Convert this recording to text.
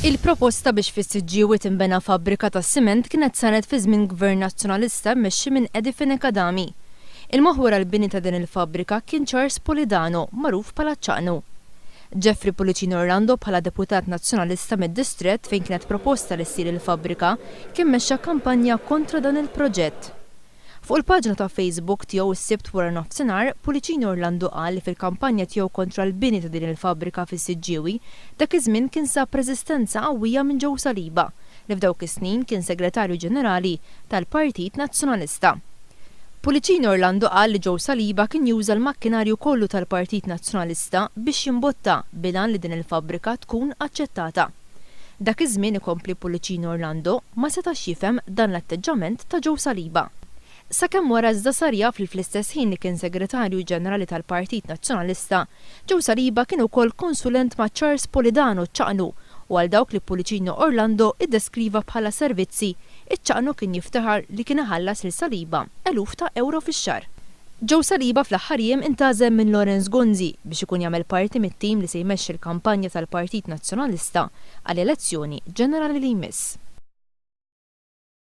Il-proposta biex fis-Siġġiewi tinbena fabbrika ta' siment kienet saret fi żmien Gvern Nazzjonalista mmexxi minn Edifin Kadami. Il-moħwar għall-bini ta' din il-fabbrika kien Charles Polidano, magħruf bħala ċaqnu. Pullicino Orlando bħala deputat nazzjonalista mid-distrett fejn kienet proposta li ssir il-fabbrika kien mexxa kampanja kontra dan il-proġett. Fuq il-paġna ta' Facebook tiegħu s-sibt wara nofsinhar, Pullicino Orlando qal li fil-kampanja tiegħu kontra l-bini ta' din il-fabbrika fis-Siġġiewi dak iż-żmien kien sab reżistenza qawwija minn ġew Saliba li f'dawk is-snin kien Segretarju Ġenerali tal-Partit Nazzjonalista. Pullicino Orlando qal li ġew Saliba kien juża l-makkinarju kollu tal-Partit Nazzjonalista biex jimbotta bilan li din il-fabbrika tkun aċċettata. Dak iż-żmien ikompli Pullicino Orlando ma setax jifhem dan l-atteġġament ta' ġew Saliba. Sakemm wara iżda sar jaf li fl-istess ħin li kien Segretarju Ġenerali tal-Partit Nazzjonalista, ġew Saliba kien ukoll konsulent ma' Charles Polidano ċaqnu u għal dawk li Pullicino Orlando iddeskriva bħala servizzi, iċ-ċaqnu kien jiftaħar li kien iħallas lil Saliba eluf ta' euro fix-xahar. Ġew Saliba fl-aħħar jiem intażem minn Lorenz Gonzi biex ikun jagħmel parti mit-tim li se jmexxi l-kampanja tal-Partit Nazzjonalista għall-elezzjoni ġenerali li jmiss.